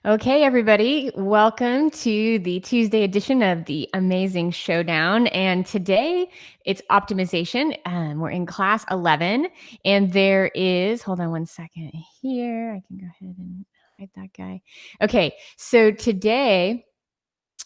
Okay, everybody, welcome to the Tuesday edition of the Amazing Showdown. And today it's optimization. We're in class 11, and there is, hold on one second here. I can go ahead and hide that guy. Okay, so today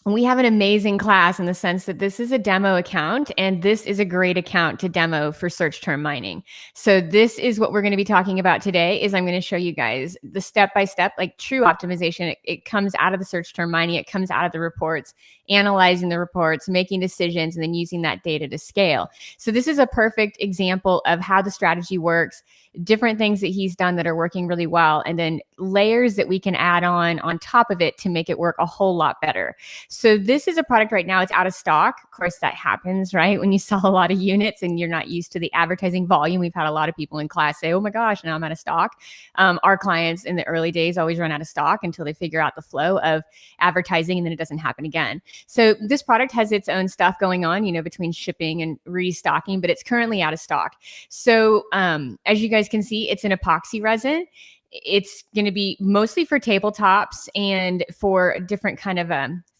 we have an amazing class in the sense that this is a demo account and this is a great account to demo for search term mining. So this is what we're going to be talking about today is I'm going to show you guys the step-by-step, like true optimization. It comes out of the search term mining. It comes out of the reports, analyzing the reports, making decisions, and then using that data to scale. So this is a perfect example of how the strategy works, different things that he's done that are working really well, and then layers that we can add on top of it to make it work a whole lot better. So this is a product right now, it's out of stock. Of course, that happens, right? When you sell a lot of units and you're not used to the advertising volume. We've had a lot of people in class say, oh my gosh, now I'm out of stock. Our clients in the early days always run out of stock until they figure out the flow of advertising, and then it doesn't happen again. So this product has its own stuff going on, between shipping and restocking, but it's currently out of stock. So as you guys can see, it's an epoxy resin. It's going to be mostly for tabletops and for different kind of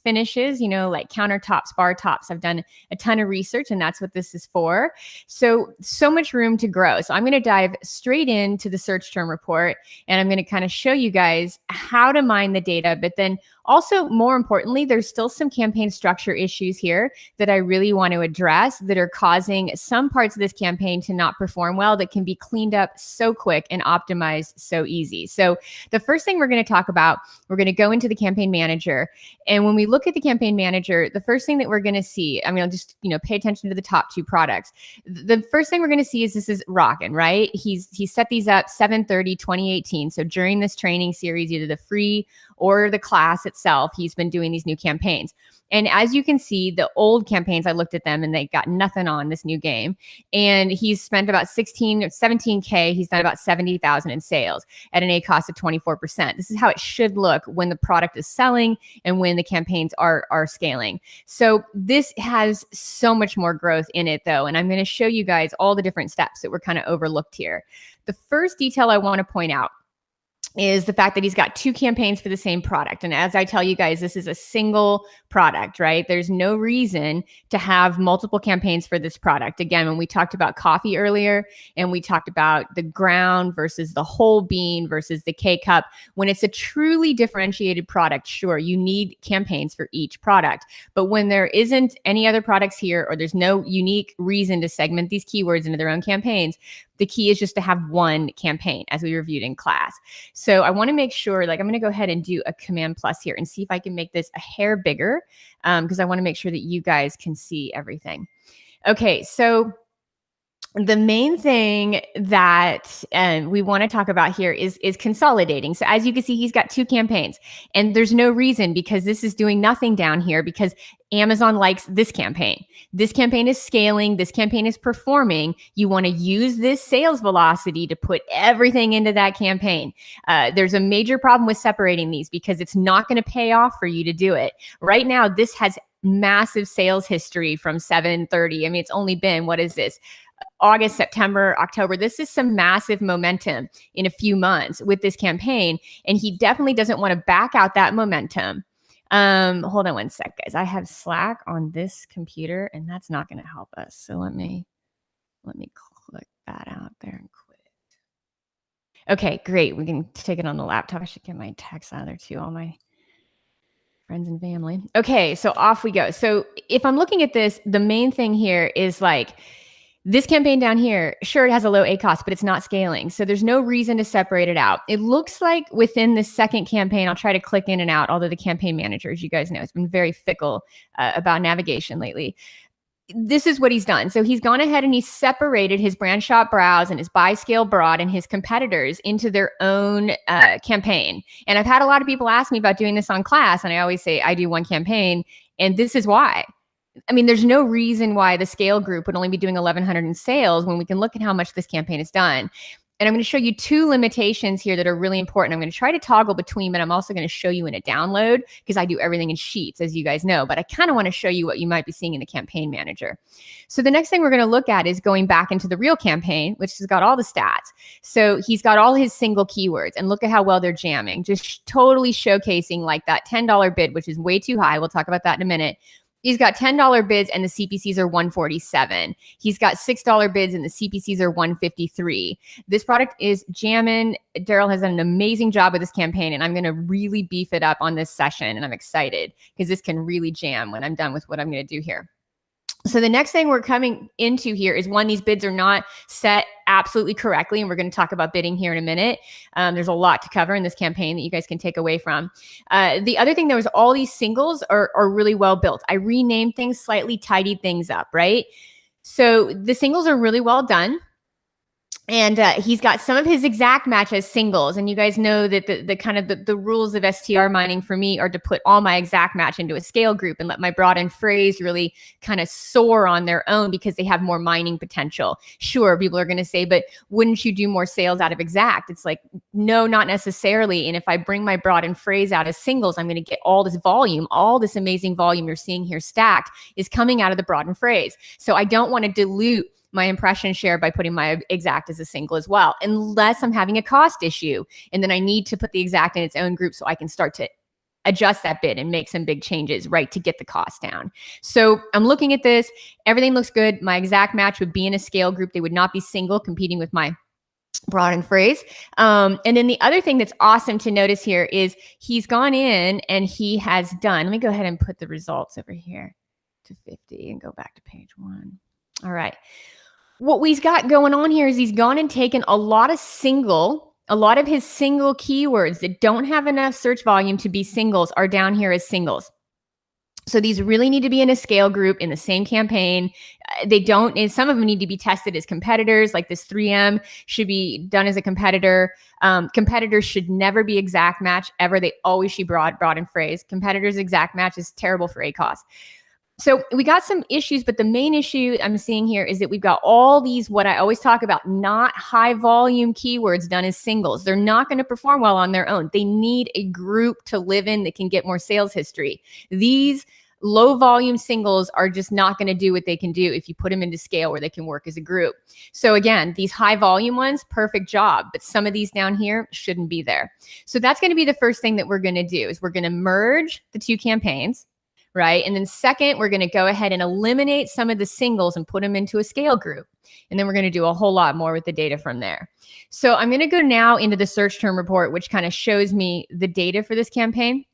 finishes, like countertops, bar tops. I've done a ton of research and that's what this is for. So much room to grow. So I'm going to dive straight into the search term report and I'm going to kind of show you guys how to mine the data, but then also, more importantly, there's still some campaign structure issues here that I really want to address that are causing some parts of this campaign to not perform well that can be cleaned up so quick and optimized so easy. So the first thing we're going to talk about, we're going to go into the campaign manager. And when we look at the campaign manager, the first thing that we're going to see, I'll just, pay attention to the top two products. The first thing we're going to see is this is rocking, right? He set these up 7/30/2018. So during this training series, either the free or the class itself, he's been doing these new campaigns. And as you can see, the old campaigns, I looked at them and they got nothing on this new game. And he's spent about 17K. He's done about 70,000 in sales at an ACoS of 24%. This is how it should look when the product is selling and when the campaigns are scaling. So this has so much more growth in it though. And I'm going to show you guys all the different steps that were kind of overlooked here. The first detail I want to point out is the fact that he's got two campaigns for the same product. And as I tell you guys, this is a single product, right? There's no reason to have multiple campaigns for this product. Again, when we talked about coffee earlier and we talked about the ground versus the whole bean versus the K-cup, when it's a truly differentiated product, sure, you need campaigns for each product. But when there isn't any other products here or there's no unique reason to segment these keywords into their own campaigns, the key is just to have one campaign as we reviewed in class. So I want to make sure, I'm going to go ahead and do a Command+ here and see if I can make this a hair bigger because I want to make sure that you guys can see everything. Okay, so the main thing that we want to talk about here is consolidating. So as you can see, he's got two campaigns and there's no reason because this is doing nothing down here because Amazon likes this campaign. This campaign is scaling. This campaign is performing. You want to use this sales velocity to put everything into that campaign. There's a major problem with separating these because it's not going to pay off for you to do it. Right now, this has massive sales history from 7/30. It's only been, what is this? August, September, October. This is some massive momentum in a few months with this campaign. And he definitely doesn't want to back out that momentum. Hold on one sec, guys. I have Slack on this computer and that's not going to help us. So let me click that out there and quit. Okay, great. We can take it on the laptop. I should get my text out of there too. All my friends and family. Okay, so off we go. So if I'm looking at this, the main thing here is this campaign down here, sure, it has a low ACoS, but it's not scaling. So there's no reason to separate it out. It looks like within the second campaign, I'll try to click in and out, although the campaign manager, as you guys know, has been very fickle about navigation lately. This is what he's done. So he's gone ahead and he's separated his brand shop browse and his buy scale broad and his competitors into their own campaign. And I've had a lot of people ask me about doing this on class. And I always say, I do one campaign. And this is why. There's no reason why the scale group would only be doing 1,100 in sales when we can look at how much this campaign has done. And I'm going to show you two limitations here that are really important. I'm going to try to toggle between, but I'm also going to show you in a download because I do everything in Sheets, as you guys know. But I kind of want to show you what you might be seeing in the Campaign Manager. So the next thing we're going to look at is going back into the real campaign, which has got all the stats. So he's got all his single keywords, and look at how well they're jamming, just totally showcasing like that $10 bid, which is way too high. We'll talk about that in a minute. He's got $10 bids and the CPCs are 147. He's got $6 bids and the CPCs are 153. This product is jamming. Daryl has done an amazing job with this campaign, and I'm going to really beef it up on this session. And I'm excited because this can really jam when I'm done with what I'm going to do here. So the next thing we're coming into here is one, these bids are not set absolutely correctly. And we're going to talk about bidding here in a minute. There's a lot to cover in this campaign that you guys can take away from. The other thing, there was all these singles are really well built. I renamed things slightly, tidied things up, right? So the singles are really well done. And he's got some of his exact match as singles. And you guys know that the kind of the rules of STR mining for me are to put all my exact match into a scale group and let my broad and phrase really kind of soar on their own because they have more mining potential. Sure, people are going to say, but wouldn't you do more sales out of exact? It's like, no, not necessarily. And if I bring my broad and phrase out as singles, I'm going to get all this volume, all this amazing volume you're seeing here stacked is coming out of the broad and phrase. So I don't want to dilute my impression share by putting my exact as a single as well, unless I'm having a cost issue. And then I need to put the exact in its own group so I can start to adjust that bid and make some big changes, right, to get the cost down. So I'm looking at this. Everything looks good. My exact match would be in a scale group. They would not be single competing with my broad and phrase. And then the other thing that's awesome to notice here is he's gone in and he has done, let me go ahead and put the results over here to 50 and go back to page 1. All right. What we've got going on here is he's gone and taken a lot of his single keywords that don't have enough search volume to be singles are down here as singles. So these really need to be in a scale group in the same campaign. They don't, and some of them need to be tested as competitors, like this 3M should be done as a competitor. Competitors should never be exact match ever. They always should be broad and phrase. Competitors exact match is terrible for ACoS. So we got some issues, but the main issue I'm seeing here is that we've got all these, what I always talk about, not high volume keywords done as singles. They're not going to perform well on their own. They need a group to live in that can get more sales history. These low volume singles are just not going to do what they can do if you put them into scale where they can work as a group. So again, these high volume ones, perfect job, but some of these down here shouldn't be there. So that's going to be the first thing that we're going to do is we're going to merge the two campaigns. Right. And then second, we're going to go ahead and eliminate some of the singles and put them into a scale group. And then we're going to do a whole lot more with the data from there. So I'm going to go now into the search term report, which kind of shows me the data for this campaign.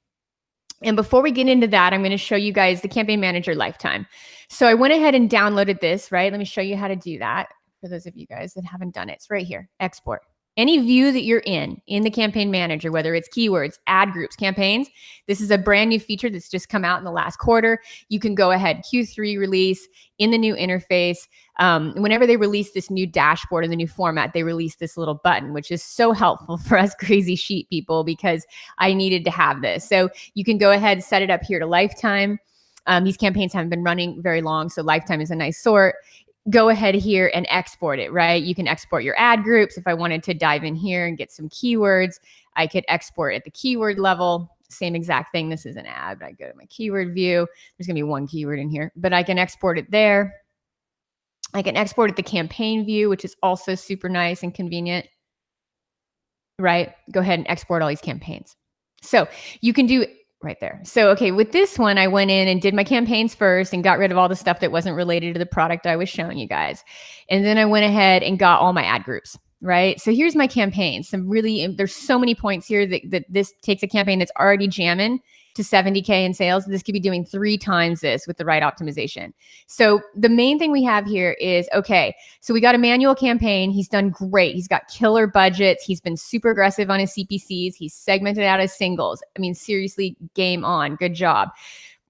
And before we get into that, I'm going to show you guys the Campaign Manager lifetime. So I went ahead and downloaded this, right? Let me show you how to do that for those of you guys that haven't done it. It's right here, export. Any view that you're in the Campaign Manager, whether it's keywords, ad groups, campaigns, this is a brand new feature that's just come out in the last quarter. You can go ahead, Q3 release in the new interface. Whenever they release this new dashboard in the new format, they release this little button, which is so helpful for us crazy sheet people because I needed to have this. So you can go ahead and set it up here to lifetime. These campaigns haven't been running very long, so lifetime is a nice sort. Go ahead here and export it, right? You can export your ad groups. If I wanted to dive in here and get some keywords, I could export at the keyword level. Same exact thing. This is an ad. I go to my keyword view. There's going to be one keyword in here, but I can export it there. I can export it the campaign view, which is also super nice and convenient, right? Go ahead and export all these campaigns. So you can do right there. So, okay, with this one, I went in and did my campaigns first and got rid of all the stuff that wasn't related to the product I was showing you guys. And then I went ahead and got all my ad groups, right? So here's my campaign. There's so many points here that this takes a campaign that's already jamming to 70K in sales. This could be doing 3 times this with the right optimization. So the main thing we have here is, okay, so we got a manual campaign. He's done great. He's got killer budgets. He's been super aggressive on his CPCs. He's segmented out his singles. I mean, seriously, game on. Good job.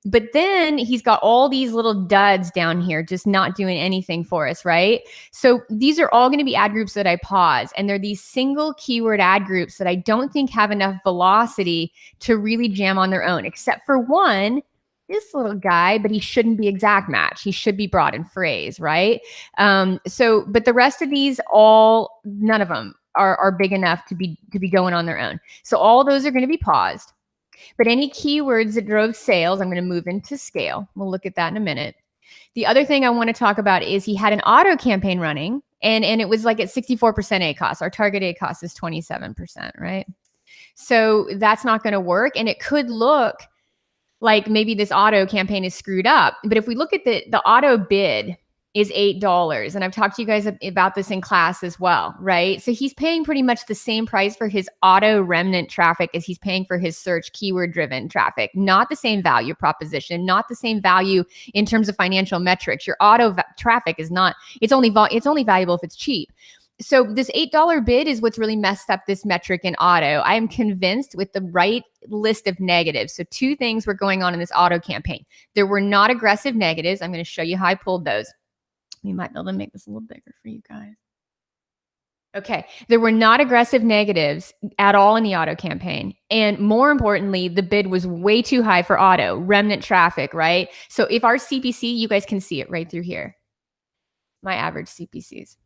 But then he's got all these little duds down here just not doing anything for us, right? So these are all going to be ad groups that I pause. And they're these single keyword ad groups that I don't think have enough velocity to really jam on their own, except for one, this little guy, but he shouldn't be exact match. He should be broad and phrase, right? But the rest of these none of them are big enough to be going on their own. So all those are going to be paused. But any keywords that drove sales, I'm going to move into scale. We'll look at that in a minute. The other thing I want to talk about is he had an auto campaign running, and it was like at 64% ACoS. Our target ACoS is 27%, right? So that's not going to work. And it could look like maybe this auto campaign is screwed up. But if we look at the auto bid is $8. And I've talked to you guys about this in class as well, right? So he's paying pretty much the same price for his auto remnant traffic as he's paying for his search keyword driven traffic. Not the same value proposition, not the same value in terms of financial metrics. Your auto traffic is not, it's only valuable if it's cheap. So this $8 bid is what's really messed up this metric in auto. I am convinced with the right list of negatives. So two things were going on in this auto campaign. There were not aggressive negatives. I'm going to show you how I pulled those. We might be able to make this a little bigger for you guys. Okay, there were not aggressive negatives at all in the auto campaign. And more importantly, the bid was way too high for auto, remnant traffic, right? So if our CPC, you guys can see it right through here. My average CPCs.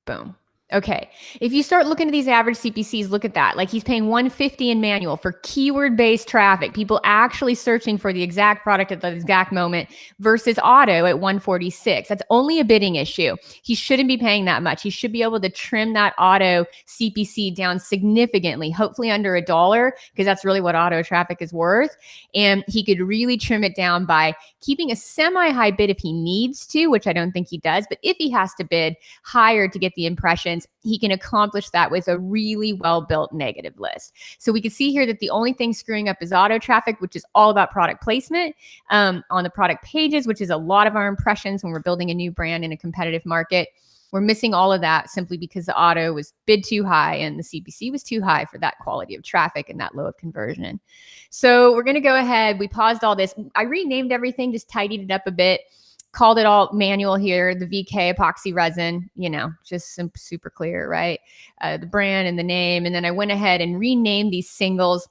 Boom. Okay. If you start looking at these average CPCs, look at that. Like he's paying $150 in manual for keyword-based traffic, people actually searching for the exact product at the exact moment versus auto at $146. That's only a bidding issue. He shouldn't be paying that much. He should be able to trim that auto CPC down significantly, hopefully under $1, because that's really what auto traffic is worth. And he could really trim it down by keeping a semi-high bid if he needs to, which I don't think he does. But if he has to bid higher to get the impressions, he can accomplish that with a really well-built negative list. So we can see here that the only thing screwing up is auto traffic, which is all about product placement on the product pages, which is a lot of our impressions when we're building a new brand in a competitive market. We're missing all of that simply because the auto was bid too high and the CPC was too high for that quality of traffic and that low of conversion. So we're going to go ahead. We paused all this. I renamed everything, just tidied it up a bit. Called it all manual here, the VK epoxy resin, just super clear, right? The brand and the name. And then I went ahead and renamed these singles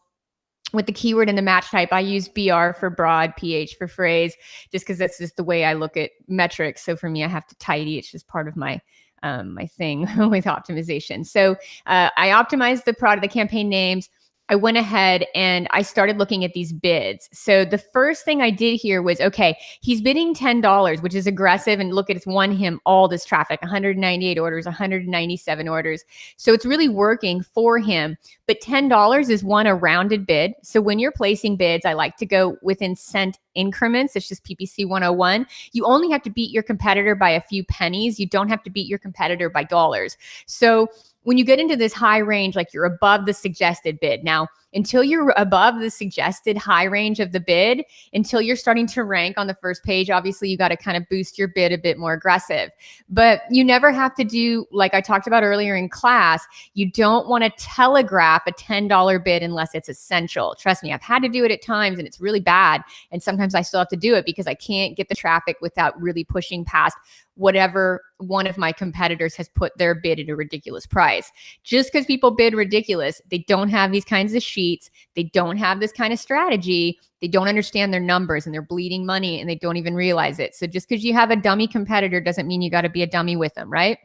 with the keyword and the match type. I use BR for broad, PH for phrase, just because that's just the way I look at metrics. So for me, I have to tidy. It's just part of my my thing with optimization. So I optimized the campaign names. I went ahead and I started looking at these bids. So the first thing I did here was, okay, he's bidding $10, which is aggressive. And look, it's won him all this traffic, 198 orders, 197 orders. So it's really working for him. But $10 is a rounded bid. So when you're placing bids, I like to go within cent increments. It's just PPC 101. You only have to beat your competitor by a few pennies. You don't have to beat your competitor by dollars. So when you get into this high range, like you're above the suggested bid. Now, until you're above the suggested high range of the bid, until you're starting to rank on the first page, obviously you got to kind of boost your bid a bit more aggressive. But you never have to do, like I talked about earlier in class, you don't want to telegraph a $10 bid unless it's essential. Trust me, I've had to do it at times and it's really bad. And sometimes I still have to do it because I can't get the traffic without really pushing past whatever one of my competitors has put their bid at a ridiculous price. Just because people bid ridiculous, they don't have these kinds of sheets, they don't have this kind of strategy, they don't understand their numbers and they're bleeding money and they don't even realize it. So just because you have a dummy competitor doesn't mean you got to be a dummy with them, right?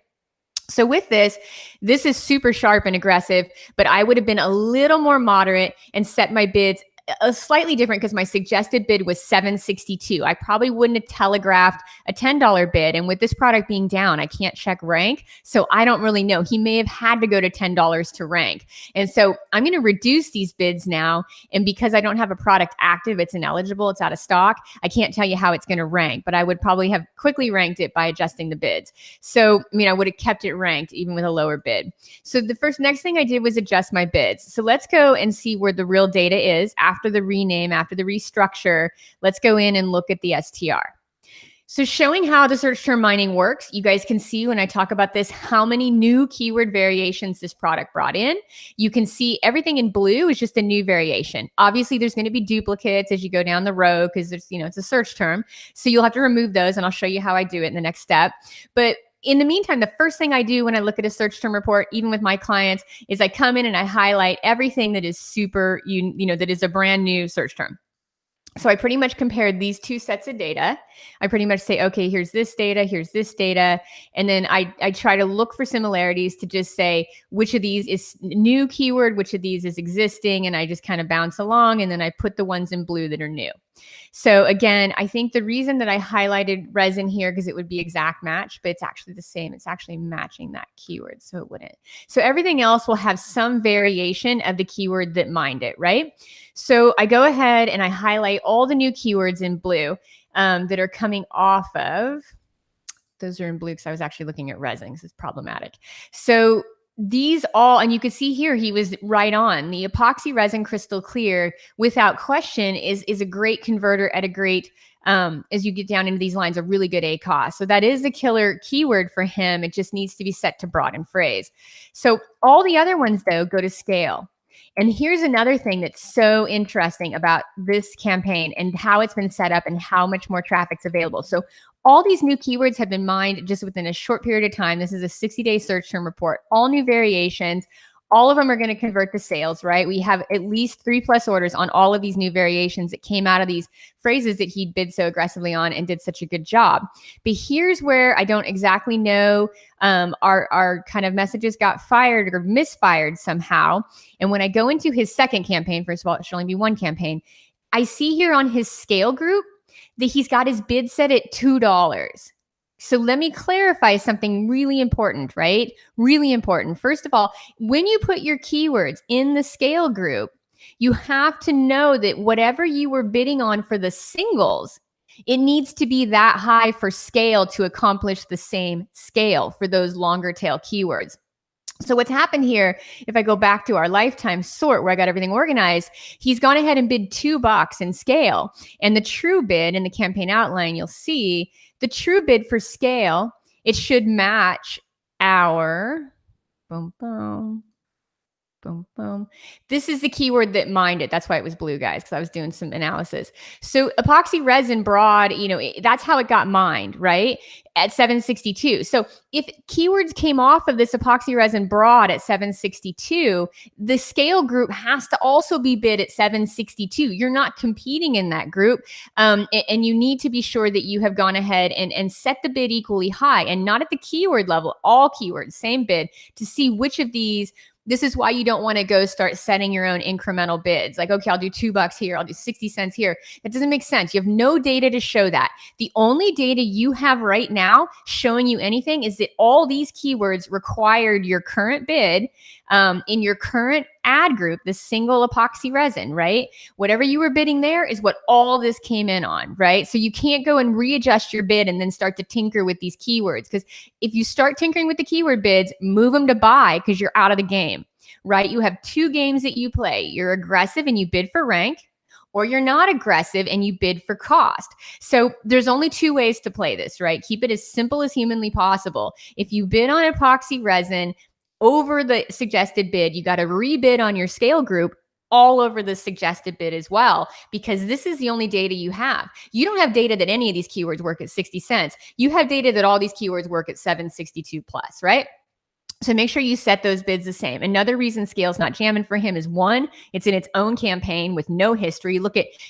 So with this is super sharp and aggressive, but I would have been a little more moderate and set my bids slightly different because my suggested bid was $762. I probably wouldn't have telegraphed a $10 bid. And with this product being down, I can't check rank. So I don't really know. He may have had to go to $10 to rank. And so I'm going to reduce these bids now. And because I don't have a product active, it's ineligible, it's out of stock, I can't tell you how it's going to rank, but I would probably have quickly ranked it by adjusting the bids. So, I would have kept it ranked even with a lower bid. So the next thing I did was adjust my bids. So let's go and see where the real data is after the rename, after the restructure. Let's go in and look at the STR. So showing how the search term mining works, you guys can see when I talk about this, how many new keyword variations this product brought in. You can see everything in blue is just a new variation. Obviously, there's going to be duplicates as you go down the road because there's, it's a search term. So you'll have to remove those and I'll show you how I do it in the next step. But in the meantime, the first thing I do when I look at a search term report, even with my clients, is I come in and I highlight everything that is super, that is a brand new search term. So I pretty much compared these two sets of data. I pretty much say, okay, here's this data. And then I try to look for similarities to just say which of these is new keyword, which of these is existing. And I just kind of bounce along. And then I put the ones in blue that are new. So again, I think the reason that I highlighted resin here, because it would be exact match, but it's actually the same. It's actually matching that keyword, so it wouldn't. So everything else will have some variation of the keyword that mined it, right? So I go ahead and I highlight all the new keywords in blue that are coming off of. Those are in blue because I was actually looking at resin because it's problematic. So these all, and you can see here, he was right on. The epoxy resin crystal clear, without question, is a great converter at a great, as you get down into these lines, a really good ACOS. So that is the killer keyword for him. It just needs to be set to broaden phrase. So all the other ones, though, go to scale. And here's another thing that's so interesting about this campaign and how it's been set up and how much more traffic's available. So all these new keywords have been mined just within a short period of time. This is a 60-day search term report, all new variations. All of them are going to convert to sales, right? We have at least 3+ orders on all of these new variations that came out of these phrases that he bid so aggressively on and did such a good job. But here's where I don't exactly know, our kind of messages got fired or misfired somehow. And when I go into his second campaign, first of all, it should only be one campaign. I see here on his scale group that he's got his bid set at $2. So let me clarify something really important, right? Really important. First of all, when you put your keywords in the scale group, you have to know that whatever you were bidding on for the singles, it needs to be that high for scale to accomplish the same scale for those longer tail keywords. So what's happened here, if I go back to our lifetime sort where I got everything organized, he's gone ahead and bid $2 in scale. And the true bid in the campaign outline, you'll see the true bid for scale, it should match our, boom, boom, boom, boom. This is the keyword that mined it. That's why it was blue, guys, because I was doing some analysis. So epoxy resin broad, that's how it got mined, right? At 762. So if keywords came off of this epoxy resin broad at 762, the scale group has to also be bid at 762. You're not competing in that group. And you need to be sure that you have gone ahead and set the bid equally high and not at the keyword level, all keywords, same bid, to see which of these. This is why you don't want to go start setting your own incremental bids. Like, okay, I'll do $2 here. I'll do 60 cents here. That doesn't make sense. You have no data to show that. The only data you have right now showing you anything is that all these keywords required your current bid in your current ad group, the single epoxy resin, right? Whatever you were bidding there is what all this came in on, right? So you can't go and readjust your bid and then start to tinker with these keywords, because if you start tinkering with the keyword bids, move them to buy because you're out of the game, right? You have two games that you play. You're aggressive and you bid for rank, or you're not aggressive and you bid for cost. So there's only two ways to play this, right? Keep it as simple as humanly possible. If you bid on epoxy resin over the suggested bid, you got to rebid on your scale group all over the suggested bid as well, because this is the only data you have. You don't have data that any of these keywords work at 60 cents. You have data that all these keywords work at 762 plus, right? So make sure you set those bids the same. Another reason scale's not jamming for him is, one, it's in its own campaign with no history.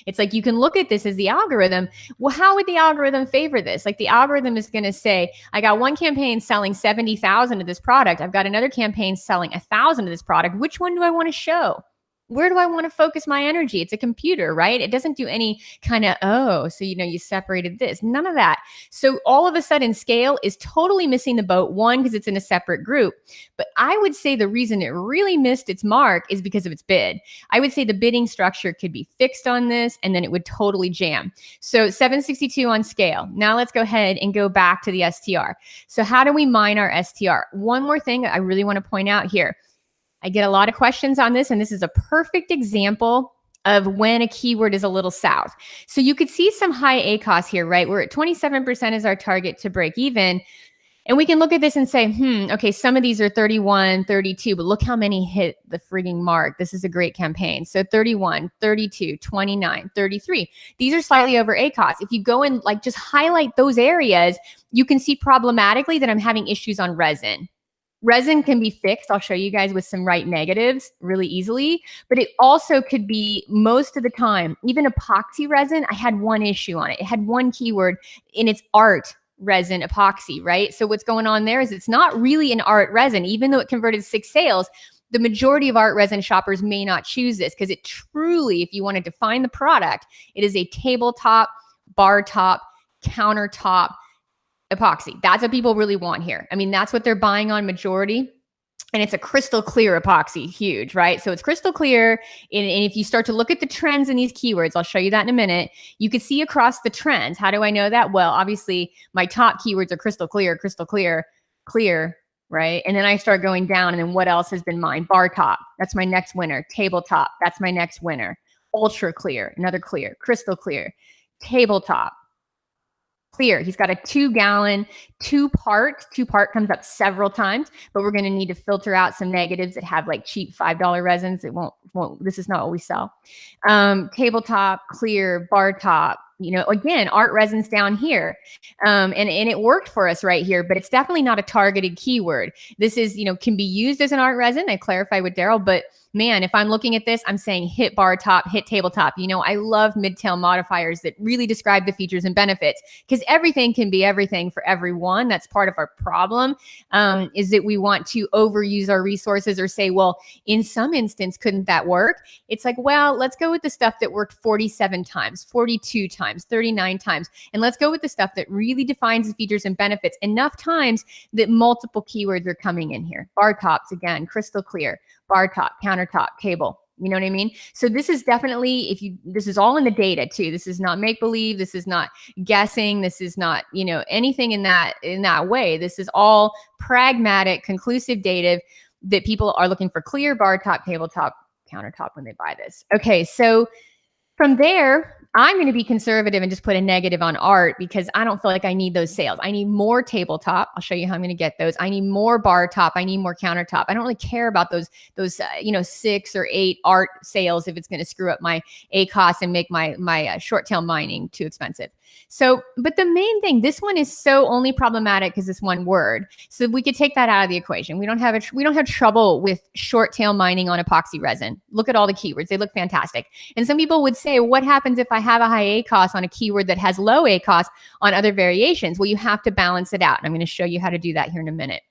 It's like you can look at this as the algorithm. Well, how would the algorithm favor this? Like the algorithm is going to say, I got one campaign selling 70,000 of this product. I've got another campaign selling 1,000 of this product. Which one do I want to show? Where do I want to focus my energy? It's a computer, right? It doesn't do any kind of, so you separated this. None of that. So all of a sudden, scale is totally missing the boat. One, because it's in a separate group. But I would say the reason it really missed its mark is because of its bid. I would say the bidding structure could be fixed on this, and then it would totally jam. So 762 on scale. Now let's go ahead and go back to the STR. So how do we mine our STR? One more thing I really want to point out here. I get a lot of questions on this, and this is a perfect example of when a keyword is a little south. So you could see some high ACOS here, right? We're at 27% is our target to break even. And we can look at this and say, okay, some of these are 31, 32, but look how many hit the frigging mark. This is a great campaign. So 31, 32, 29, 33. These are slightly over ACOS. If you go and just highlight those areas, you can see problematically that I'm having issues on resin. Resin can be fixed. I'll show you guys with some right negatives really easily, but it also could be most of the time, even epoxy resin, I had one issue on it. It had one keyword in its art resin epoxy, right? So what's going on there is it's not really an art resin, even though it converted 6 sales. The majority of art resin shoppers may not choose this because it truly, if you want to define the product, it is a tabletop, bar top, countertop epoxy. That's what people really want here. I mean, that's what they're buying on majority. And it's a crystal clear epoxy, huge, right? So it's crystal clear. And if you start to look at the trends in these keywords, I'll show you that in a minute, you can see across the trends. How do I know that? Well, obviously my top keywords are crystal clear, clear, right? And then I start going down, and then what else has been mine? Bar top, that's my next winner. Tabletop, that's my next winner. Ultra clear, another clear. Crystal clear. Tabletop, clear. He's got a 2-gallon, two-part comes up several times, but we're going to need to filter out some negatives that have like cheap $5 resins. It won't, this is not what we sell. Tabletop, clear, bar top, you know, again, art resins down here. And it worked for us right here, but it's definitely not a targeted keyword. This is, you know, can be used as an art resin. I clarified with Daryl, but man, if I'm looking at this, I'm saying hit bar top, hit tabletop. You know, I love mid-tail modifiers that really describe the features and benefits, because everything can be everything for everyone. That's part of our problem, is that we want to overuse our resources or say, well, in some instance, couldn't that work? It's like, well, let's go with the stuff that worked 47 times, 42 times, 39 times. And let's go with the stuff that really defines the features and benefits enough times that multiple keywords are coming in here. Bar tops, again, crystal clear. Bar top, countertop, table. You know what I mean? So this is definitely, this is all in the data too. This is not make believe. This is not guessing. This is not, you know, anything in that way. This is all pragmatic, conclusive data that people are looking for clear, bar top, tabletop, countertop when they buy this. Okay. So from there, I'm going to be conservative and just put a negative on art because I don't feel like I need those sales. I need more tabletop. I'll show you how I'm going to get those. I need more bar top. I need more countertop. I don't really care about those you know, 6 or 8 art sales if it's going to screw up my ACOS and make my short tail mining too expensive. So, but the main thing, this one is so only problematic because it's one word. So we could take that out of the equation. We don't have trouble with short tail mining on epoxy resin. Look at all the keywords. They look fantastic. And some people would say, what happens if I have a high ACOS on a keyword that has low ACOS on other variations? Well, you have to balance it out. And I'm going to show you how to do that here in a minute.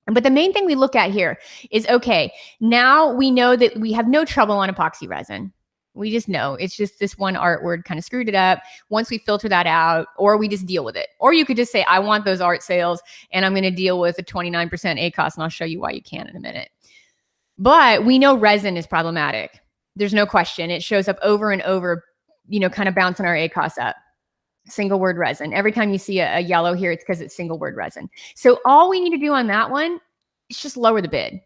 But the main thing we look at here is, okay, now we know that we have no trouble on epoxy resin. We just know it's just this one art word kind of screwed it up. Once we filter that out, or we just deal with it. Or you could just say, I want those art sales and I'm going to deal with a 29% ACOS, and I'll show you why you can in a minute. But we know resin is problematic. There's no question. It shows up over and over, you know, kind of bouncing our ACOS up. Single word resin. Every time you see a yellow here, it's because it's single word resin. So all we need to do on that one is just lower the bid.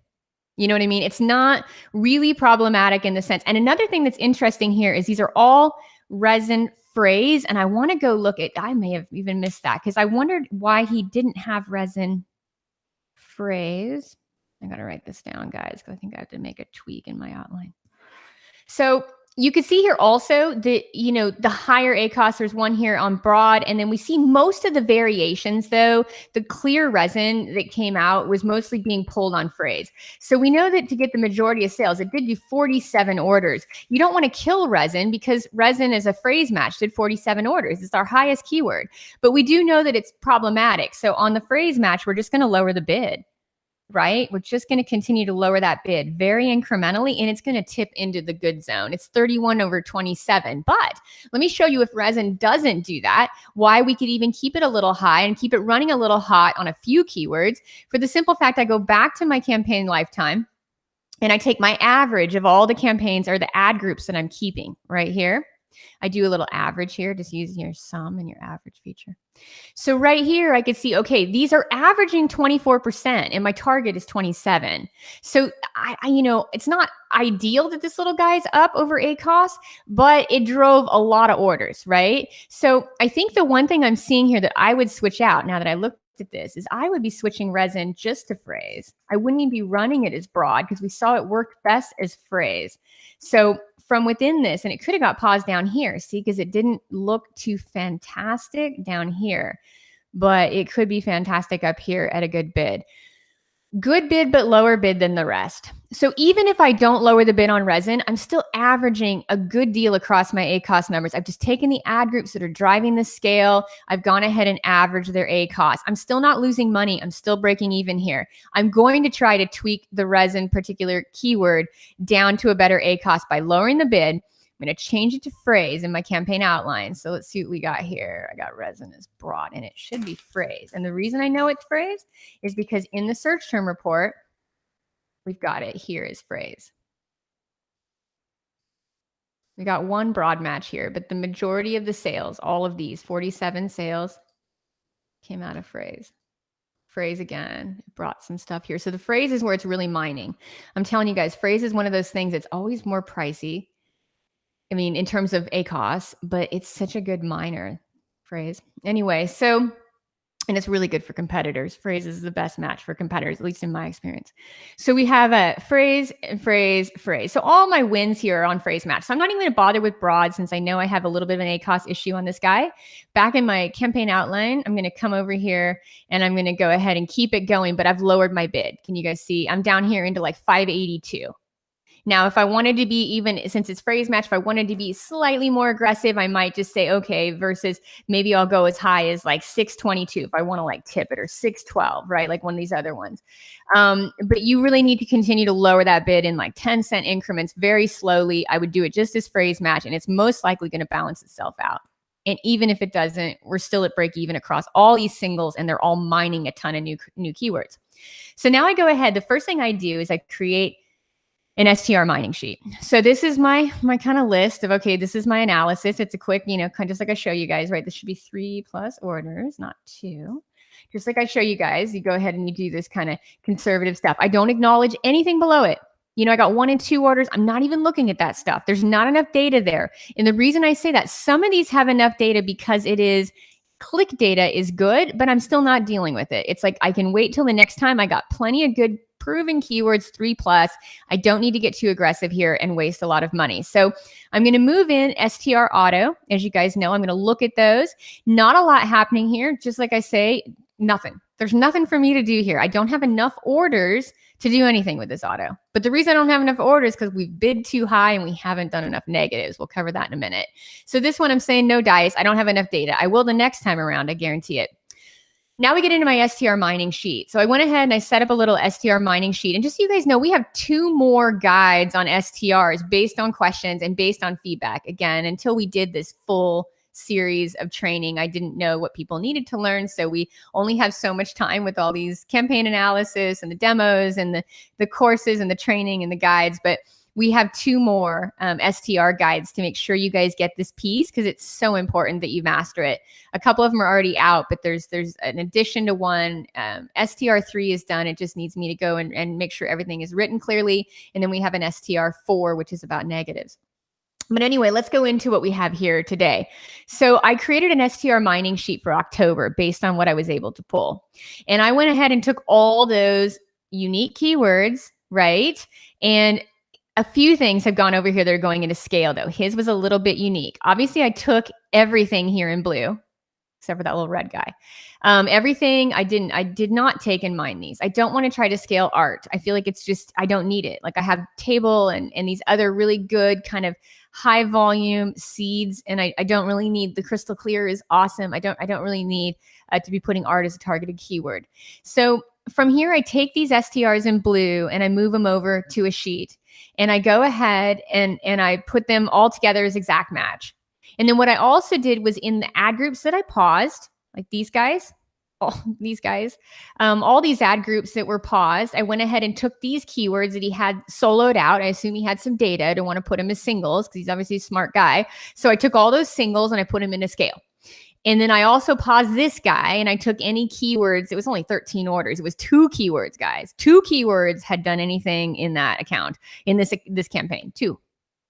You know what I mean? It's not really problematic in the sense. And another thing that's interesting here is these are all resin phrase. And I want to go look at, I may have even missed that because I wondered why he didn't have resin phrase. I got to write this down, guys, because I think I have to make a tweak in my outline. So you can see here also that, you know, the higher ACOS, there's one here on broad. And then we see most of the variations, though, the clear resin that came out was mostly being pulled on phrase. So we know that to get the majority of sales, it did do 47 orders. You don't want to kill resin because resin as a phrase match did 47 orders. It's our highest keyword. But we do know that it's problematic. So on the phrase match, we're just going to lower the bid. Right? We're just going to continue to lower that bid very incrementally, and it's going to tip into the good zone. It's 31 over 27. But let me show you if resin doesn't do that, why we could even keep it a little high and keep it running a little hot on a few keywords. For the simple fact, I go back to my campaign lifetime and I take my average of all the campaigns or the ad groups that I'm keeping right here. I do a little average here, just using your sum and your average feature. So right here, I could see, okay, these are averaging 24% and my target is 27. So I you know, it's not ideal that this little guy's up over ACOS, but it drove a lot of orders, right? So I think the one thing I'm seeing here that I would switch out now that I looked at this is I would be switching resin just to phrase. I wouldn't even be running it as broad because we saw it worked best as phrase. So from within this, and it could have got paused down here, see, because it didn't look too fantastic down here, but it could be fantastic up here at a good bid. Good bid, but lower bid than the rest. So even if I don't lower the bid on resin, I'm still averaging a good deal across my ACOS numbers. I've just taken the ad groups that are driving the scale. I've gone ahead and averaged their ACOS. I'm still not losing money. I'm still breaking even here. I'm going to try to tweak the resin particular keyword down to a better ACOS by lowering the bid. I'm going to change it to phrase in my campaign outline. So let's see what we got here. I got resin is broad and it should be phrase. And the reason I know it's phrase is because in the search term report, we've got it here is phrase. We got one broad match here, but the majority of the sales, all of these 47 sales came out of phrase. Phrase again, brought some stuff here. So the phrase is where it's really mining. I'm telling you guys, phrase is one of those things that's always more pricey. I mean, in terms of ACOS, but it's such a good miner phrase. Anyway, so, and it's really good for competitors. Phrase is the best match for competitors, at least in my experience. So we have a phrase, phrase, phrase. So all my wins here are on phrase match. So I'm not even going to bother with broad since I know I have a little bit of an ACOS issue on this guy. Back in my campaign outline, I'm going to come over here and I'm going to go ahead and keep it going, but I've lowered my bid. Can you guys see? I'm down here into like 582. Now, if I wanted to be even, since it's phrase match, if I wanted to be slightly more aggressive, I might just say, okay, versus maybe I'll go as high as like 622 if I want to like tip it, or 612, right? Like one of these other ones. But you really need to continue to lower that bid in like 10-cent increments very slowly. I would do it just as phrase match, and it's most likely going to balance itself out. And even if it doesn't, we're still at break even across all these singles, and they're all mining a ton of new keywords. So now I go ahead. The first thing I do is I create an STR mining sheet. So this is my kind of list of, okay, this is my analysis. It's a quick, kind of just like I show you guys, right? This should be 3+ orders, not 2. Just like I show you guys, you go ahead and you do this kind of conservative stuff. I don't acknowledge anything below it. I got 1 and 2 orders. I'm not even looking at that stuff. There's not enough data there. And the reason I say that, some of these have enough data because it is click data is good, but I'm still not dealing with it. It's like, I can wait till the next time. I got plenty of good proven keywords, 3+. I don't need to get too aggressive here and waste a lot of money. So I'm going to move in STR auto. As you guys know, I'm going to look at those. Not a lot happening here. Just like I say, nothing. There's nothing for me to do here. I don't have enough orders to do anything with this auto. But the reason I don't have enough orders is because we've bid too high and we haven't done enough negatives. We'll cover that in a minute. So this one, I'm saying no dice. I don't have enough data. I will the next time around. I guarantee it. Now we get into my STR mining sheet. So I went ahead and I set up a little STR mining sheet. And just so you guys know, we have 2 more guides on STRs based on questions and based on feedback. Again, until we did this full series of training, I didn't know what people needed to learn. So we only have so much time with all these campaign analysis and the demos and the courses and the training and the guides. But we have 2 more STR guides to make sure you guys get this piece, because it's so important that you master it. A couple of them are already out, but there's an addition to one. STR3 is done. It just needs me to go and make sure everything is written clearly. And then we have an STR4, which is about negatives. But anyway, let's go into what we have here today. So I created an STR mining sheet for October based on what I was able to pull. And I went ahead and took all those unique keywords, right? And a few things have gone over here that are going into scale, though. His was a little bit unique. Obviously, I took everything here in blue, except for that little red guy. Everything I did not take and mine these. I don't want to try to scale art. I feel like it's just, I don't need it. Like I have table and these other really good kind of high volume seeds. And I don't really need, the crystal clear is awesome. I don't really need to be putting art as a targeted keyword. So from here, I take these STRs in blue and I move them over to a sheet. And I go ahead and I put them all together as exact match. And then what I also did was in the ad groups that I paused, like these guys, all these ad groups that were paused, I went ahead and took these keywords that he had soloed out. I assume he had some data. I don't want to put him as singles because he's obviously a smart guy. So I took all those singles and I put him in a scale. And then I also paused this guy and I took any keywords. It was only 13 orders. It was 2 keywords, guys. 2 keywords had done anything in that account in this campaign. Two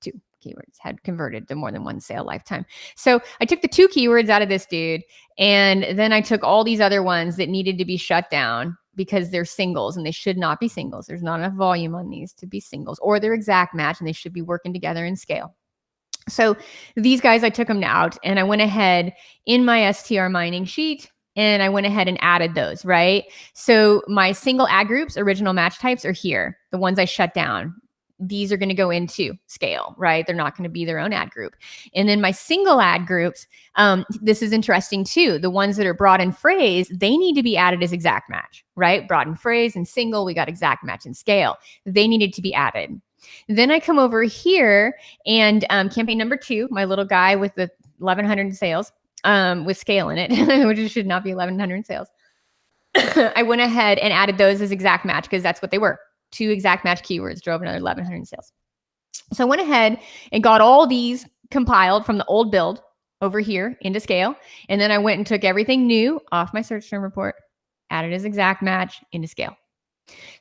keywords had converted to more than 1 sale lifetime. So I took the 2 keywords out of this dude. And then I took all these other ones that needed to be shut down because they're singles and they should not be singles. There's not enough volume on these to be singles, or they're exact match and they should be working together in scale. So these guys, I took them out and I went ahead in my STR mining sheet. and I went ahead and added those, right? So my single ad groups, original match types are here, the ones I shut down. These are going to go into scale, right? They're not going to be their own ad group. And then my single ad groups, this is interesting too. The ones that are broad and phrase, they need to be added as exact match, right? Broad and phrase and single, we got exact match and scale. They needed to be added. Then I come over here and campaign number 2, my little guy with the 1,100 sales with scale in it, which should not be 1,100 sales. I went ahead and added those as exact match because that's what they were. 2 exact match keywords drove another 1,100 sales. So I went ahead and got all these compiled from the old build over here into scale. And then I went and took everything new off my search term report, added as exact match into scale.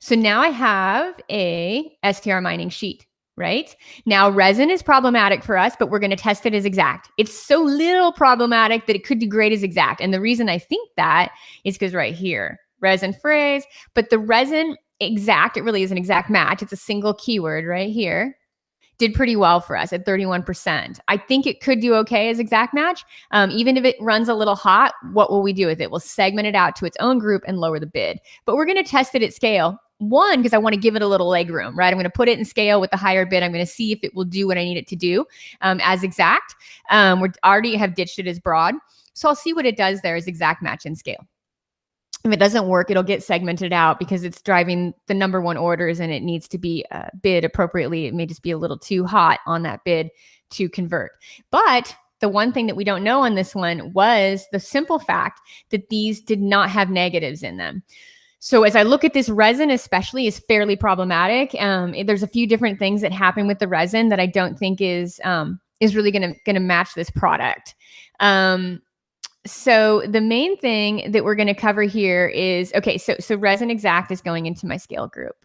So now I have a STR mining sheet, right? Now resin is problematic for us, but we're going to test it as exact. It's so little problematic that it could do great as exact. And the reason I think that is because right here, resin phrase, but the resin exact, it really is an exact match. It's a single keyword right here. Did pretty well for us at 31%. I think it could do okay as exact match. Even if it runs a little hot, what will we do with it? We'll segment it out to its own group and lower the bid. But we're going to test it at scale. One, because I want to give it a little leg room, right? I'm going to put it in scale with the higher bid. I'm going to see if it will do what I need it to do as exact. We already have ditched it as broad. So I'll see what it does there as exact match and scale. If it doesn't work, it'll get segmented out because it's driving the number 1 orders and it needs to be bid appropriately. It may just be a little too hot on that bid to convert. But the one thing that we don't know on this one was the simple fact that these did not have negatives in them. So as I look at this resin, especially, is fairly problematic. There's a few different things that happen with the resin that I don't think is really going to match this product. So the main thing that we're going to cover here is, okay, so resin exact is going into my scale group.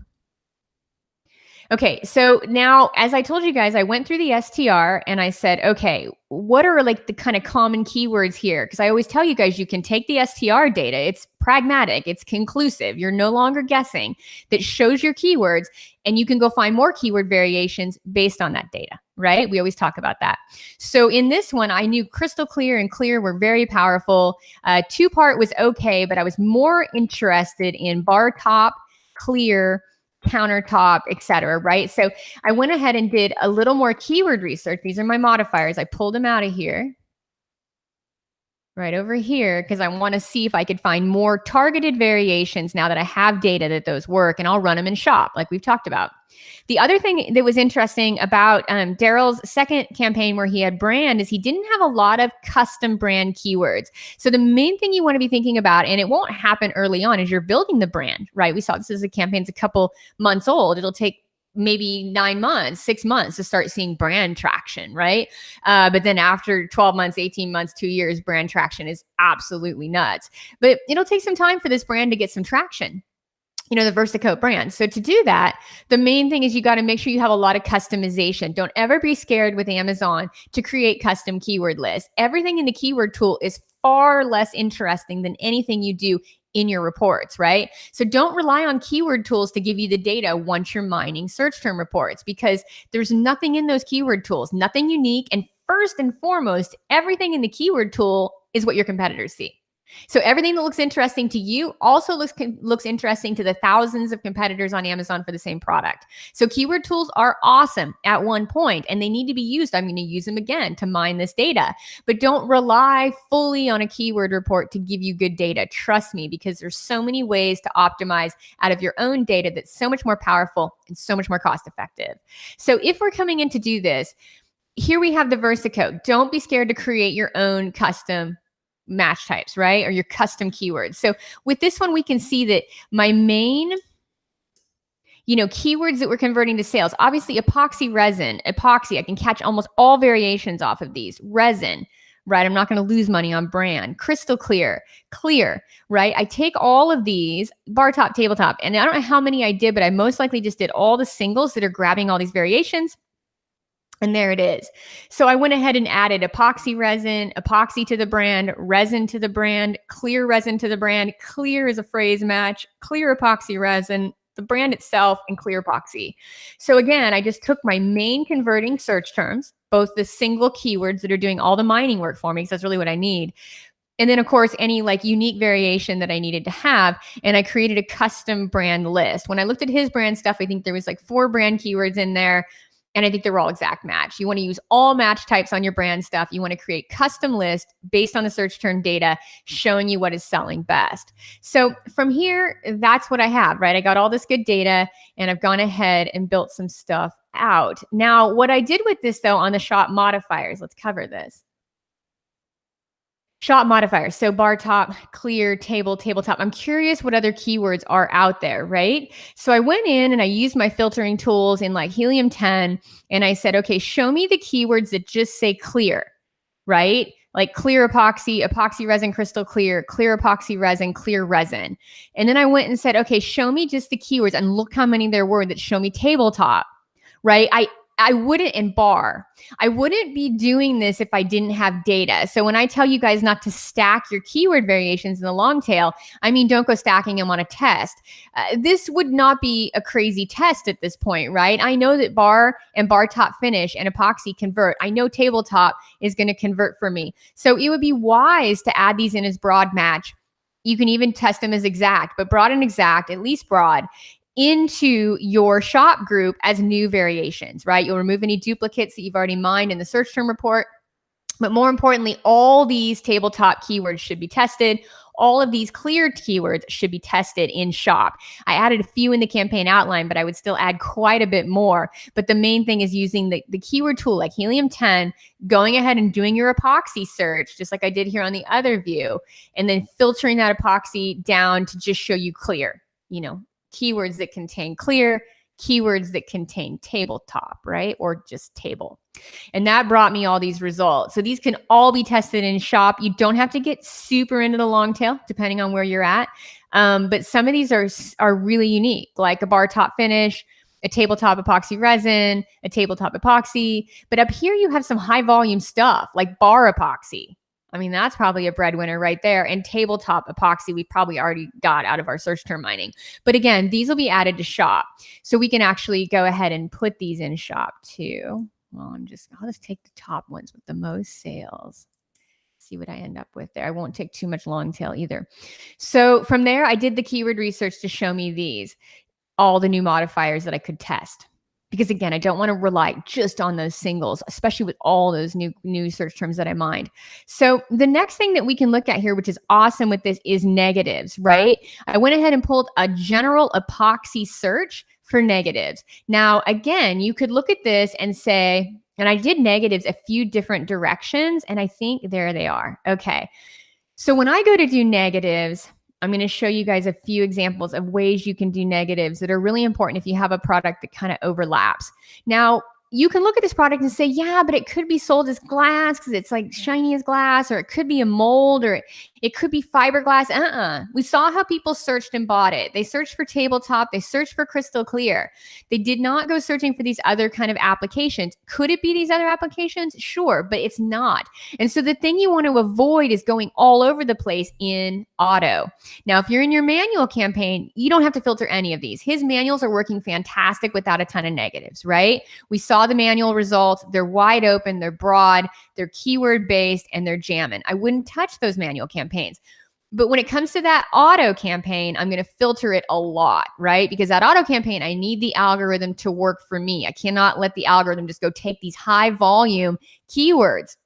Okay, so now, as I told you guys, I went through the STR and I said, okay, what are like the kind of common keywords here? Because I always tell you guys, you can take the STR data. It's pragmatic. It's conclusive. You're no longer guessing. That shows your keywords, and you can go find more keyword variations based on that data, right? We always talk about that. So in this one, I knew crystal clear and clear were very powerful. 2-part was okay, but I was more interested in bar top, clear, countertop, etc. Right? So I went ahead and did a little more keyword research. These are my modifiers. I pulled them out of here, right over here, because I want to see if I could find more targeted variations now that I have data that those work, and I'll run them in shop like we've talked about. The other thing that was interesting about Daryl's second campaign where he had brand is he didn't have a lot of custom brand keywords. So the main thing you want to be thinking about, and it won't happen early on, is you're building the brand, right? We saw this as a campaign's a couple months old. It'll take maybe 9 months, 6 months to start seeing brand traction, right? But then after 12 months, 18 months, 2 years, brand traction is absolutely nuts. But it'll take some time for this brand to get some traction. You know, the VersaCoat brand. So to do that, the main thing is you got to make sure you have a lot of customization. Don't ever be scared with Amazon to create custom keyword lists. Everything in the keyword tool is far less interesting than anything you do in your reports, right? So don't rely on keyword tools to give you the data once you're mining search term reports, because there's nothing in those keyword tools, nothing unique. And first and foremost, everything in the keyword tool is what your competitors see. So everything that looks interesting to you also looks interesting to the thousands of competitors on Amazon for the same product. So keyword tools are awesome at one point, and they need to be used. I'm going to use them again to mine this data, but don't rely fully on a keyword report to give you good data. Trust me, because there's so many ways to optimize out of your own data that's so much more powerful and so much more cost effective. So if we're coming in to do this, here we have the VersaCoat. Don't be scared to create your own custom match types, right? Or your custom keywords. So with this one, we can see that my main, keywords that we're converting to sales, obviously epoxy resin, epoxy, I can catch almost all variations off of these. Resin, right? I'm not going to lose money on brand. Crystal clear, clear, right? I take all of these, bar top, tabletop, and I don't know how many I did, but I most likely just did all the singles that are grabbing all these variations. And there it is. So I went ahead and added epoxy resin, epoxy to the brand, resin to the brand, clear resin to the brand. Clear is a phrase match, clear epoxy resin, the brand itself, and clear epoxy. So again, I just took my main converting search terms, both the single keywords that are doing all the mining work for me, because that's really what I need, And then of course, any like unique variation that I needed to have. And I created a custom brand list. When I looked at his brand stuff, I think there was like 4 brand keywords in there. And I think they're all exact match. You want to use all match types on your brand stuff. You want to create custom lists based on the search term data, showing you what is selling best. So from here, that's what I have, right? I got all this good data and I've gone ahead and built some stuff out. Now, what I did with this though on the shop modifiers, let's cover this. Shop modifiers. So bar top, clear, table, tabletop. I'm curious what other keywords are out there, right? So I went in and I used my filtering tools in like Helium 10 and I said, okay, show me the keywords that just say clear, right? Like clear epoxy, epoxy resin, crystal clear, clear epoxy resin, clear resin. And then I went and said, okay, show me just the keywords and look how many there were that show me tabletop, right? I wouldn't, in bar, I wouldn't be doing this if I didn't have data. So when I tell you guys not to stack your keyword variations in the long tail, I mean, don't go stacking them on a test. This would not be a crazy test at this point, right? I know that bar and bar top finish and epoxy convert. I know tabletop is going to convert for me. So it would be wise to add these in as broad match. You can even test them as exact, but broad and exact, at least broad, into your shop group as new variations, right? You'll remove any duplicates that you've already mined in the search term report. But more importantly, all these tabletop keywords should be tested. All of these cleared keywords should be tested in shop. I added a few in the campaign outline, but I would still add quite a bit more. But the main thing is using the keyword tool like Helium 10, going ahead and doing your epoxy search, just like I did here on the other view, and then filtering that epoxy down to just show you clear, keywords that contain clear, keywords that contain tabletop, right? Or just table. And that brought me all these results. So these can all be tested in shop. You don't have to get super into the long tail, depending on where you're at. But some of these are really unique, like a bar top finish, a tabletop epoxy resin, a tabletop epoxy. But up here, you have some high volume stuff like bar epoxy. I mean, that's probably a breadwinner right there. And tabletop epoxy, we probably already got out of our search term mining. But again, these will be added to shop. So we can actually go ahead and put these in shop too. Well, I'll just take the top ones with the most sales. See what I end up with there. I won't take too much long tail either. So from there, I did the keyword research to show me all the new modifiers that I could test. Because again, I don't want to rely just on those singles, especially with all those new search terms that I mined. So the next thing that we can look at here, which is awesome with this, is negatives, right? I went ahead and pulled a general epoxy search for negatives. Now, again, you could look at this and say, and I did negatives a few different directions, and I think there they are. Okay. So when I go to do negatives, I'm going to show you guys a few examples of ways you can do negatives that are really important if you have a product that kind of overlaps. Now, you can look at this product and say, yeah, but it could be sold as glass because it's like shiny as glass, or it could be a mold, or it could be fiberglass. We saw how people searched and bought it. They searched for tabletop. They searched for crystal clear. They did not go searching for these other kind of applications. Could it be these other applications? Sure, but it's not. And so the thing you want to avoid is going all over the place in auto. Now, if you're in your manual campaign, you don't have to filter any of these. His manuals are working fantastic without a ton of negatives, right? We saw the manual results. They're wide open, they're broad, they're keyword based, and they're jamming. I wouldn't touch those manual campaigns. But when it comes to that auto campaign, I'm going to filter it a lot, right? Because that auto campaign, I need the algorithm to work for me. I cannot let the algorithm just go take these high volume keywords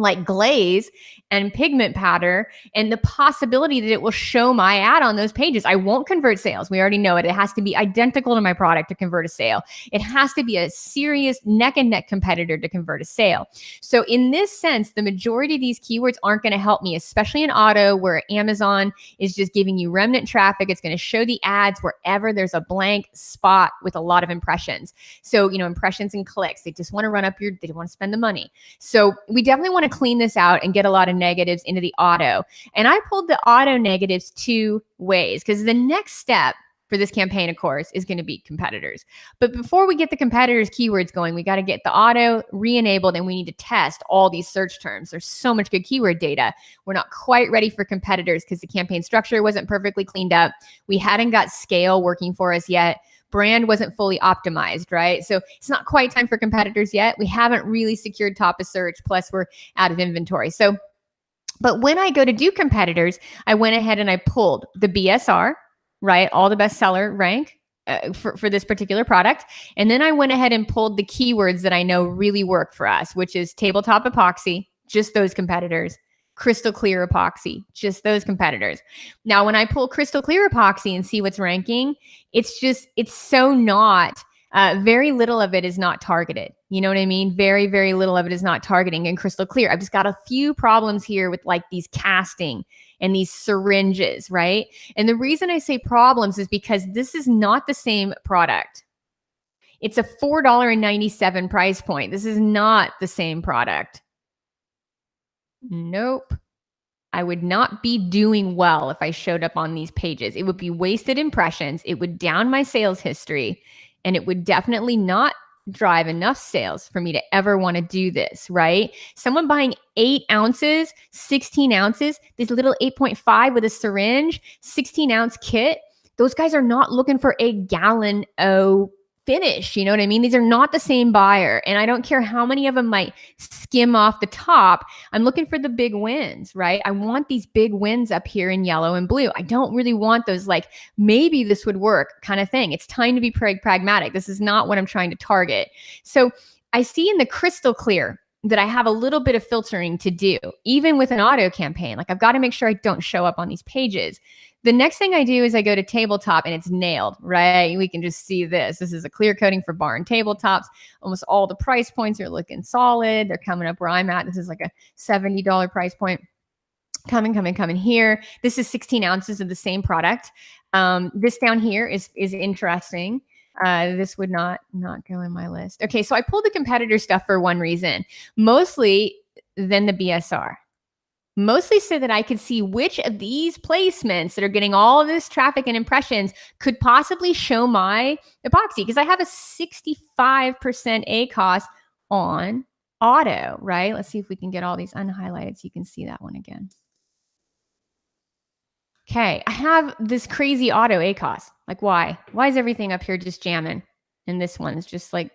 like glaze and pigment powder and the possibility that it will show my ad on those pages. I won't convert sales. We already know it. It has to be identical to my product to convert a sale. It has to be a serious neck and neck competitor to convert a sale. So in this sense, the majority of these keywords aren't going to help me, especially in auto where Amazon is just giving you remnant traffic. It's going to show the ads wherever there's a blank spot with a lot of impressions. So, impressions and clicks, they just want to run up they don't want to spend the money. So we definitely want to clean this out and get a lot of negatives into the auto. And I pulled the auto negatives 2 ways because the next step for this campaign, of course, is going to be competitors. But before we get the competitors keywords going, we got to get the auto re-enabled and we need to test all these search terms. There's so much good keyword data. We're not quite ready for competitors because the campaign structure wasn't perfectly cleaned up. We hadn't got scale working for us yet. Brand wasn't fully optimized, right? So it's not quite time for competitors yet. We haven't really secured top of search, plus we're out of inventory. So But when I go to do competitors, I went ahead and I pulled the BSR, right? All the bestseller rank for this particular product. And then I went ahead and pulled the keywords that I know really work for us, which is tabletop epoxy, just those competitors, crystal clear epoxy, just those competitors. Now, when I pull crystal clear epoxy and see what's ranking, it's so not very little of it is not targeted. You know what I mean? Very, very little of it is not targeting in crystal clear. I've just got a few problems here with like these casting and these syringes, right? And the reason I say problems is because this is not the same product. It's a $4.97 price point. This is not the same product. Nope. I would not be doing well if I showed up on these pages. It would be wasted impressions. It would down my sales history. And it would definitely not drive enough sales for me to ever want to do this, right? Someone buying 8 ounces, 16 ounces, this little 8.5 with a syringe, 16 ounce kit, those guys are not looking for a gallon of finish. You know what I mean? These are not the same buyer. And I don't care how many of them might skim off the top. I'm looking for the big wins, right? I want these big wins up here in yellow and blue. I don't really want those like, maybe this would work kind of thing. It's time to be pragmatic. This is not what I'm trying to target. So I see in the crystal clear that I have a little bit of filtering to do, even with an auto campaign. Like I've got to make sure I don't show up on these pages. The next thing I do is I go to tabletop and it's nailed, right? We can just see this. This is a clear coating for bar and tabletops. Almost all the price points are looking solid. They're coming up where I'm at. This is like a $70 price point. Coming here. This is 16 ounces of the same product. This down here is interesting. This would not go in my list. Okay, so I pulled the competitor stuff for one reason, mostly than the BSR. Mostly so that I could see which of these placements that are getting all of this traffic and impressions could possibly show my epoxy, because I have a 65% ACOS on auto, right? Let's see if we can get all these unhighlighted so you can see that one again. Okay, I have this crazy auto ACOS. Like why? Why is everything up here just jamming? And this one's just like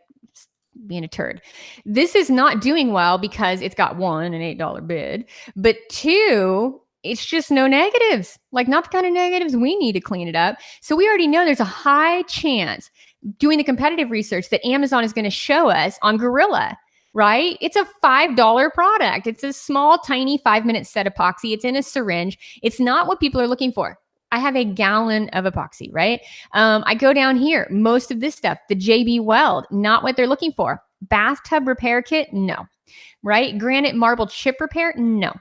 being a turd. This is not doing well because it's got one, an $8 bid, but two, it's just no negatives, like not the kind of negatives we need to clean it up. So we already know there's a high chance doing the competitive research that Amazon is going to show us on Gorilla, right? It's a $5 product. It's a small, tiny 5-minute set epoxy. It's in a syringe. It's not what people are looking for. I have a gallon of epoxy, right? I go down here, most of this stuff, the JB Weld, not what they're looking for. Bathtub repair kit, no, right? Granite marble chip repair, no,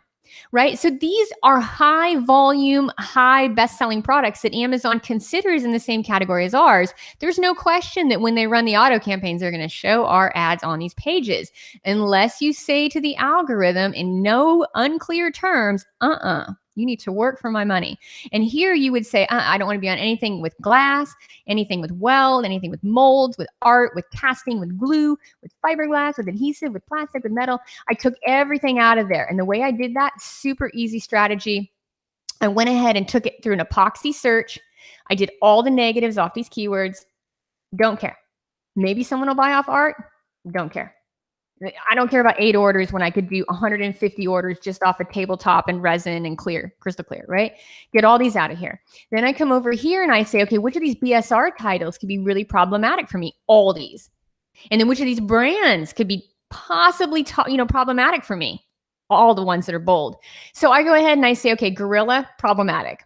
right? So these are high volume, high best-selling products that Amazon considers in the same category as ours. There's no question that when they run the auto campaigns, they're going to show our ads on these pages, unless you say to the algorithm in no unclear terms, you need to work for my money. And here you would say, I don't want to be on anything with glass, anything with weld, anything with molds, with art, with casting, with glue, with fiberglass, with adhesive, with plastic, with metal. I took everything out of there. And the way I did that, super easy strategy. I went ahead and took it through an epoxy search. I did all the negatives off these keywords. Don't care. Maybe someone will buy off art. Don't care. I don't care about 8 orders when I could do 150 orders just off a tabletop and resin and clear, crystal clear, right? Get all these out of here. Then I come over here and I say, okay, which of these BSR titles could be really problematic for me? All these. And then which of these brands could be possibly, problematic for me? All the ones that are bold. So I go ahead and I say, okay, Gorilla, problematic.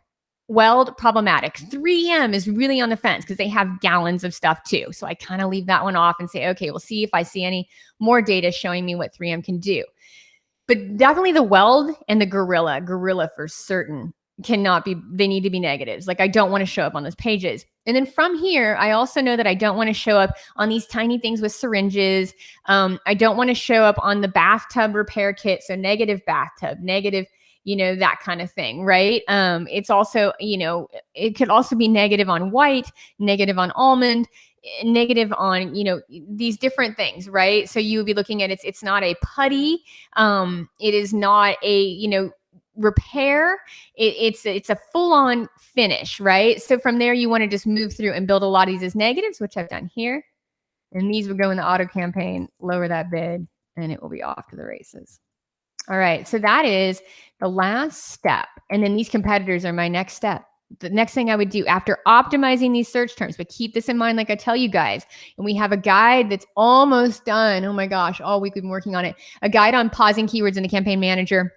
Weld, problematic. 3M is really on the fence because they have gallons of stuff too. So I kind of leave that one off and say, okay, we'll see if I see any more data showing me what 3M can do. But definitely the Weld and the Gorilla for certain cannot be, they need to be negatives. Like I don't want to show up on those pages. And then from here, I also know that I don't want to show up on these tiny things with syringes. I don't want to show up on the bathtub repair kit. So negative bathtub, negative, that kind of thing, right? It's also, it could also be negative on white, negative on almond, negative on, these different things, right? So you would be looking at it's not a putty. It is not a, repair. It's a full-on finish, right? So from there, you want to just move through and build a lot of these as negatives, which I've done here. And these would go in the auto campaign, lower that bid, and it will be off to the races. All right. So that is the last step. And then these competitors are my next step. The next thing I would do after optimizing these search terms, but keep this in mind, like I tell you guys, and we have a guide that's almost done. Oh my gosh, all week we've been working on it. A guide on pausing keywords in the Campaign Manager,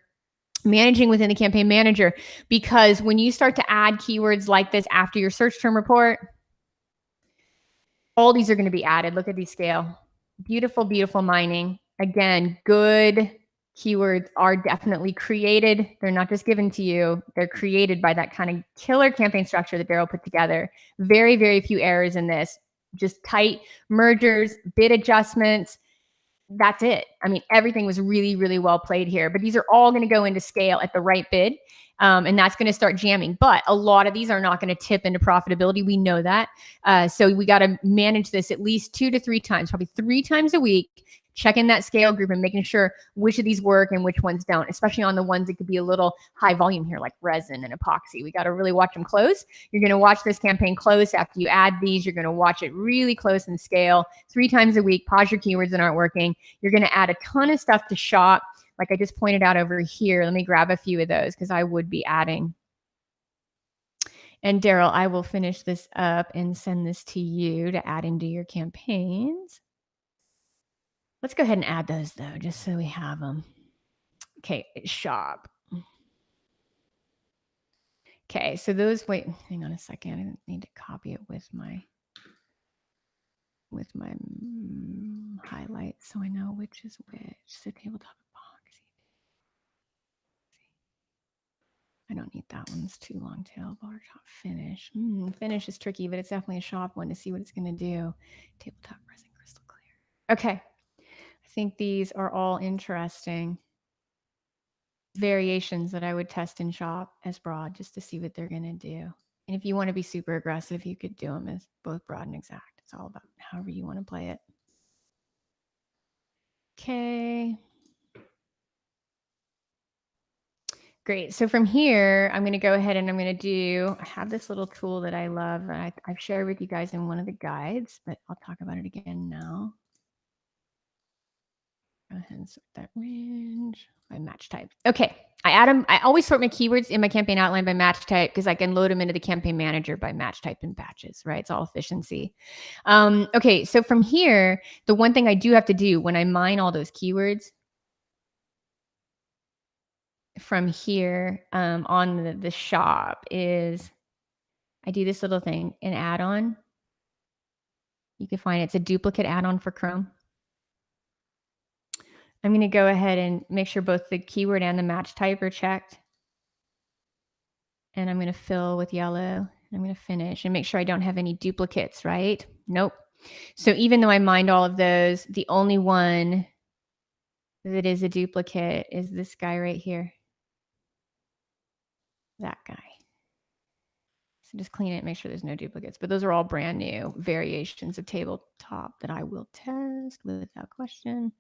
managing within the Campaign Manager, because when you start to add keywords like this after your search term report, all these are going to be added. Look at these scale. Beautiful, beautiful mining. Again, good keywords are definitely created. They're not just given to you. They're created by that kind of killer campaign structure that Daryl put together. Very, very few errors in this. Just tight mergers, bid adjustments. That's it. I mean, everything was really, really well played here. But these are all going to go into scale at the right bid. And that's going to start jamming. But a lot of these are not going to tip into profitability. We know that. So we got to manage this at least 2 to 3 times, probably 3 times a week, checking that scale group and making sure which of these work and which ones don't, especially on the ones that could be a little high volume here, like resin and epoxy. We got to really watch them close. You're going to watch this campaign close. After you add these, you're going to watch it really close and scale 3 times a week. Pause your keywords that aren't working. You're going to add a ton of stuff to shop. Like I just pointed out over here. Let me grab a few of those because I would be adding. And Daryl, I will finish this up and send this to you to add into your campaigns. Let's go ahead and add those though, just so we have them. Okay, shop. Okay, so those, wait, hang on a second. I didn't need to copy it with my highlights so I know which is which. So tabletop epoxy. I don't need that one. It's too long tail. Bar top finish. Finish is tricky, but it's definitely a shop one to see what it's going to do. Tabletop resin crystal clear. Okay. I think these are all interesting variations that I would test in shop as broad just to see what they're going to do. And if you want to be super aggressive, you could do them as both broad and exact. It's all about however you want to play it. Okay. Great. So from here, I'm going to go ahead and I'm going to do, I have this little tool that I love. I've shared with you guys in one of the guides, but I'll talk about it again now. Go ahead and sort that range by match type. Okay. I always sort my keywords in my campaign outline by match type because I can load them into the campaign manager by match type and batches, right? It's all efficiency. Okay. So from here, the one thing I do have to do when I mine all those keywords from here on the shop is I do this little thing, an add-on. You can find it's a duplicate add-on for Chrome. I'm going to go ahead and make sure both the keyword and the match type are checked. And I'm going to fill with yellow. I'm going to finish and make sure I don't have any duplicates, right? Nope. So even though I mined all of those, the only one that is a duplicate is this guy right here. That guy. So just clean it, make sure there's no duplicates. But those are all brand new variations of tabletop that I will test without question.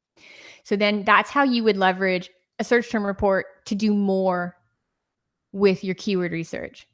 So then that's how you would leverage a search term report to do more with your keyword research.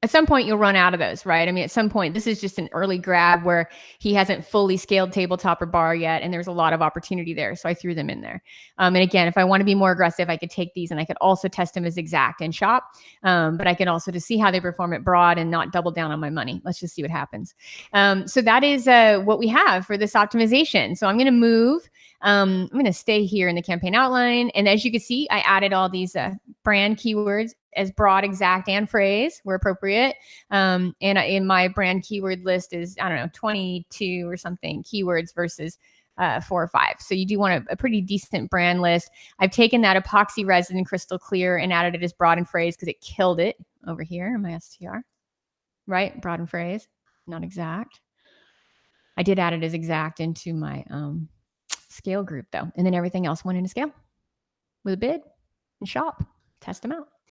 At some point, you'll run out of those, right? I mean, at some point, this is just an early grab where he hasn't fully scaled tabletop or bar yet, and there's a lot of opportunity there. So I threw them in there. And again, if I want to be more aggressive, I could take these and I could also test them as exact and shop. But I can also just see how they perform at broad and not double down on my money. Let's just see what happens. So that is what we have for this optimization. So I'm going to move. I'm going to stay here in the campaign outline. And as you can see, I added all these brand keywords as broad, exact, and phrase where appropriate. And in my brand keyword list is, I don't know, 22 or something keywords versus 4 or 5. So you do want a pretty decent brand list. I've taken that epoxy resin crystal clear and added it as broad and phrase because it killed it over here in my STR, right? Broad and phrase, not exact. I did add it as exact into my scale group though. And then everything else went into scale with a bid and shop, test them out.